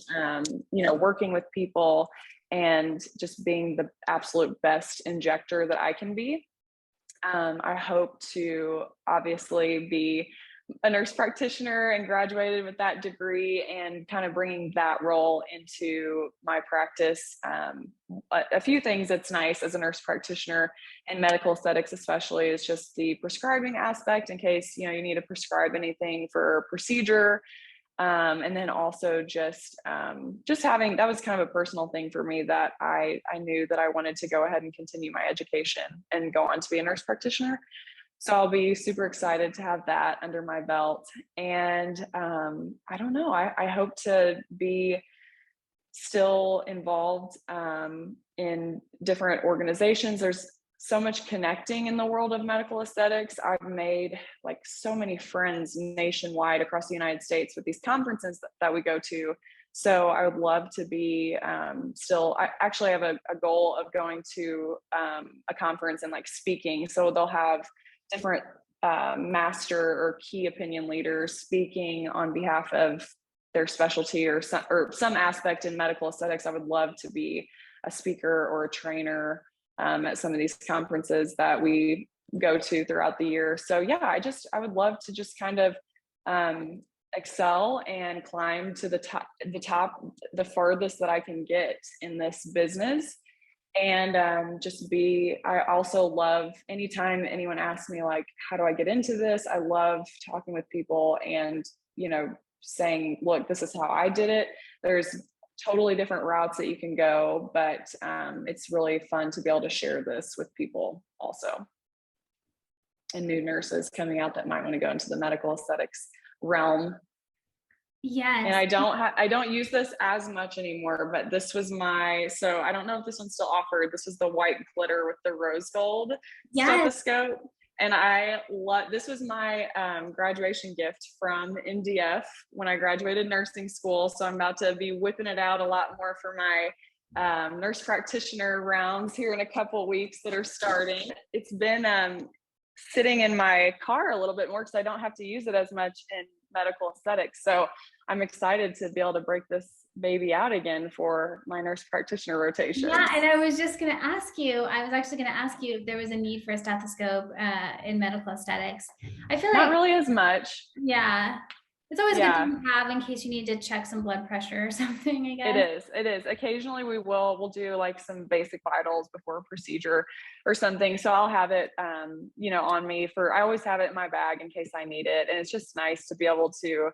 working with people, and just being the absolute best injector that I can be. I hope to obviously be a nurse practitioner and graduated with that degree, and kind of bringing that role into my practice. A few things that's nice as a nurse practitioner in medical aesthetics, especially, is just the prescribing aspect, in case you need to prescribe anything for a procedure. And then also just having, that was kind of a personal thing for me, that I knew that I wanted to go ahead and continue my education and go on to be a nurse practitioner. So I'll be super excited to have that under my belt. And I don't know, I hope to be still involved in different organizations. There's so much connecting in the world of medical aesthetics. I've made like so many friends nationwide across the United States with these conferences that we go to. So I would love to be I actually have a goal of going to a conference and like speaking. So they'll have different master or key opinion leaders speaking on behalf of their specialty, or some aspect in medical aesthetics. I would love to be a speaker or a trainer at some of these conferences that we go to throughout the year. So yeah, I would love to just kind of excel and climb to the farthest that I can get in this business. And I also love anytime anyone asks me, like, how do I get into this? I love talking with people and, saying, look, this is how I did it. There's totally different routes that you can go, but it's really fun to be able to share this with people also, and new nurses coming out that might want to go into the medical aesthetics realm. And Yes. I don't use this as much anymore, but so I don't know if this one's still offered. This was the white glitter with the rose gold Yes. stethoscope. And this was my graduation gift from NDF when I graduated nursing school. So I'm about to be whipping it out a lot more for my nurse practitioner rounds here in a couple weeks that are starting. It's been sitting in my car a little bit more because I don't have to use it as much in medical aesthetics. So I'm excited to be able to break this baby out again for my nurse practitioner rotations. Yeah, and I was actually going to ask you if there was a need for a stethoscope in medical aesthetics. I feel Not like, really as much. yeah, it's always a good Yeah, thing to have in case you need to check some blood pressure or something, I it guess. is. It is. Occasionally we'll do like some basic vitals before a procedure or something. So I'll have it, on me I always have it in my bag in case I need it. And it's just nice to be able to,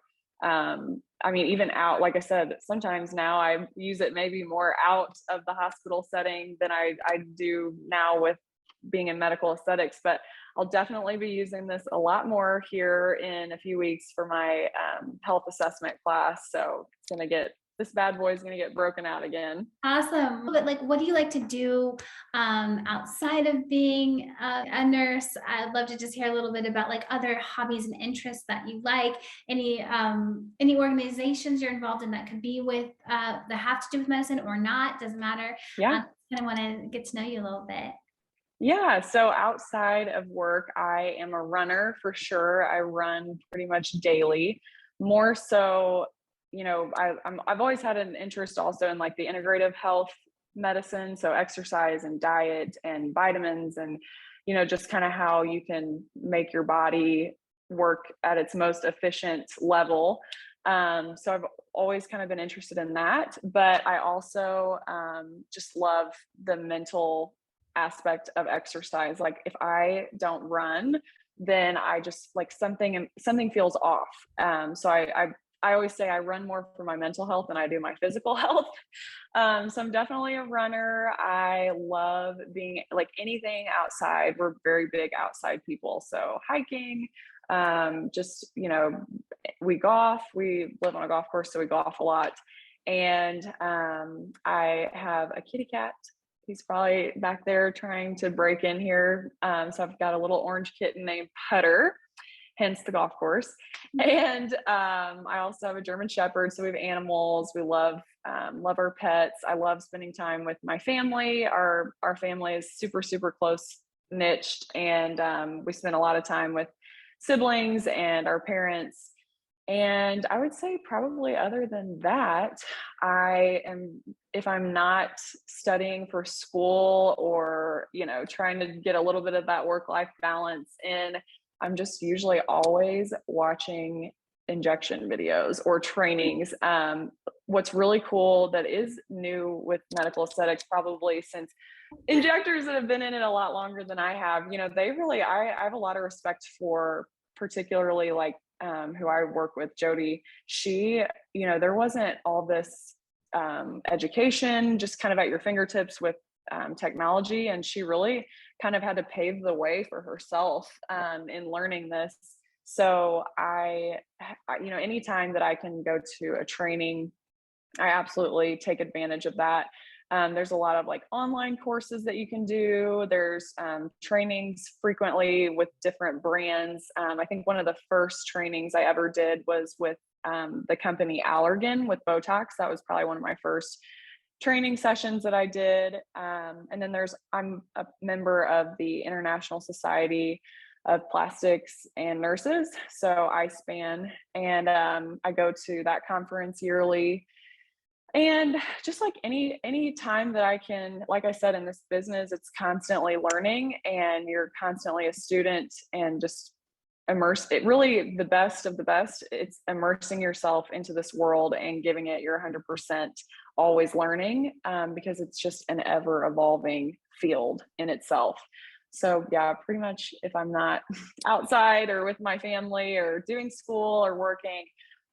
even out, like I said, sometimes now I use it maybe more out of the hospital setting than I do now with being in medical aesthetics, but I'll definitely be using this a lot more here in a few weeks for my health assessment class. So this bad boy is going to get broken out again. Awesome. But like, what do you like to do outside of being a nurse? I'd love to just hear a little bit about like other hobbies and interests that you like. Any organizations you're involved in that could be with that have to do with medicine or not? Doesn't matter. Yeah. Kind of want to get to know you a little bit. Yeah. So outside of work, I am a runner for sure. I run pretty much daily. More so, I've always had an interest also in like the integrative health medicine. So exercise and diet and vitamins and, just kind of how you can make your body work at its most efficient level. So I've always kind of been interested in that, but I also just love the mental aspect of exercise. Like if I don't run, then I just like something feels off. So I always say I run more for my mental health than I do my physical health. So I'm definitely a runner. I love being like anything outside. We're very big outside people. So hiking, just, we golf, we live on a golf course, so we golf a lot. And I have a kitty cat. He's probably back there trying to break in here. So I've got a little orange kitten named Putter, hence the golf course. And I also have a German Shepherd. So we have animals. We love our pets. I love spending time with my family. Our family is super, super close niched, and we spend a lot of time with siblings and our parents. And I would say probably other than that, if I'm not studying for school or, trying to get a little bit of that work-life balance in, I'm just usually always watching injection videos or trainings. What's really cool that is new with medical aesthetics, probably since injectors that have been in it a lot longer than I have, I have a lot of respect for particularly like who I work with, Jody. She, there wasn't all this education just kind of at your fingertips with technology. And she really kind of had to pave the way for herself in learning this. So anytime that I can go to a training, I absolutely take advantage of that. There's a lot of like online courses that you can do. There's trainings frequently with different brands. I think one of the first trainings I ever did was with the company Allergan with Botox. That was probably one of my first training sessions that I did. And then I'm a member of the International Society of Plastics and Nurses. So ISPAN, and I go to that conference yearly. And just like any time that I can, like I said, in this business, it's constantly learning and you're constantly a student, and just really, the best of the best. It's immersing yourself into this world and giving it your 100%, always learning, because it's just an ever evolving field in itself. So yeah, pretty much if I'm not outside or with my family or doing school or working,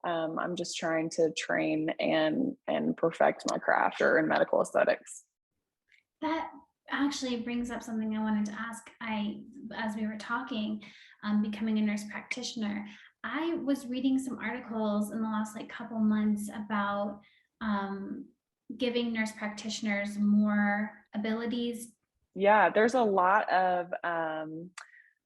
I'm just trying to train and perfect my craft or in medical aesthetics. That actually brings up something I wanted to ask. As we were talking, becoming a nurse practitioner, I was reading some articles in the last like couple months about giving nurse practitioners more abilities. Yeah, there's a lot of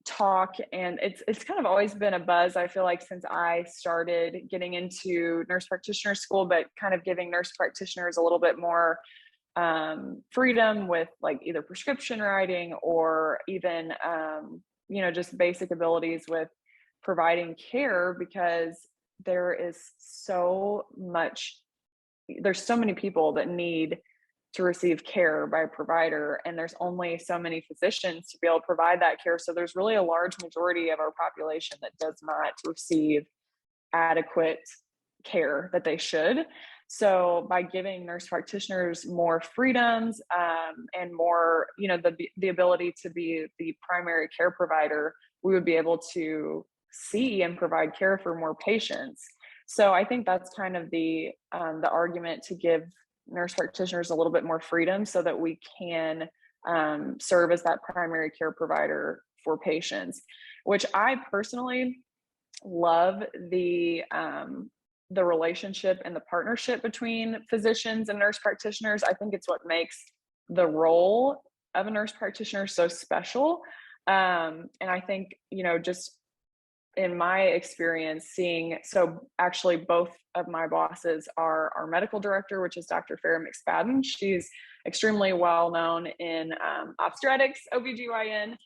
talk, and it's kind of always been a buzz, I feel like, since I started getting into nurse practitioner school, but kind of giving nurse practitioners a little bit more freedom with like either prescription writing or even just basic abilities with providing care, because there is so much there's so many people that need to receive care by a provider, and there's only so many physicians to be able to provide that care. So there's really a large majority of our population that does not receive adequate care that they should. So by giving nurse practitioners more freedoms, and more, the ability to be the primary care provider, we would be able to see and provide care for more patients. So I think that's kind of the argument, to give nurse practitioners a little bit more freedom so that we can serve as that primary care provider for patients, which I personally love the relationship and the partnership between physicians and nurse practitioners. I think it's what makes the role of a nurse practitioner so special. And I think, just in my experience so actually both of my bosses are our medical director, which is Dr. Farah McSpadden. She's extremely well known in obstetrics, OBGYN.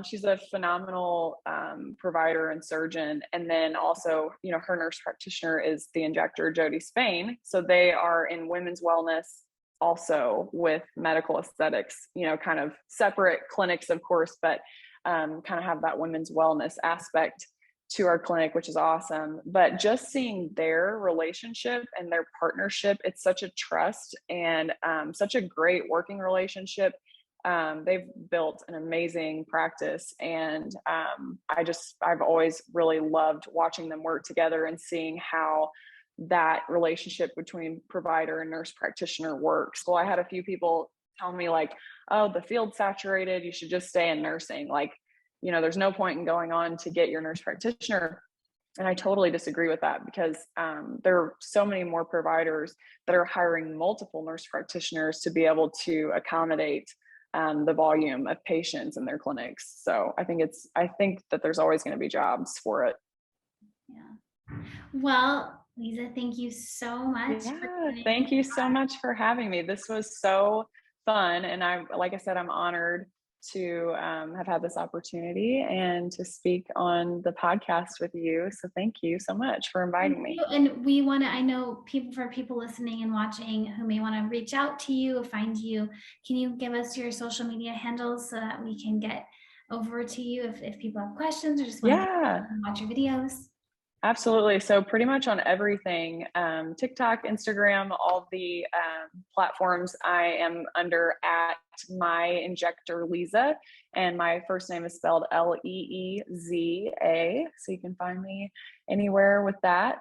She's a phenomenal provider and surgeon. And then also, her nurse practitioner is the injector, Jody Spain. So they are in women's wellness, also with medical aesthetics, kind of separate clinics, of course, but kind of have that women's wellness aspect to our clinic, which is awesome. But just seeing their relationship and their partnership, it's such a trust and such a great working relationship. They've built an amazing practice, and I've always really loved watching them work together and seeing how that relationship between provider and nurse practitioner works. Well, I had a few people tell me like, oh, the field's saturated, you should just stay in nursing. Like, there's no point in going on to get your nurse practitioner. And I totally disagree with that, because there are so many more providers that are hiring multiple nurse practitioners to be able to accommodate the volume of patients in their clinics. So I think that there's always going to be jobs for it. Yeah. Well, Leeza, thank you so much. Yeah, thank you so much for having me. This was so fun. And like I said, I'm honored to have had this opportunity and to speak on the podcast with you. So thank you so much for inviting me. And I know for people listening and watching who may want to reach out to you, find you, can you give us your social media handles so that we can get over to you if people have questions or just want to watch your videos? Absolutely. So pretty much on everything, TikTok, Instagram, all the platforms, I am under at my injector Leeza, and my first name is spelled Leeza. So you can find me anywhere with that.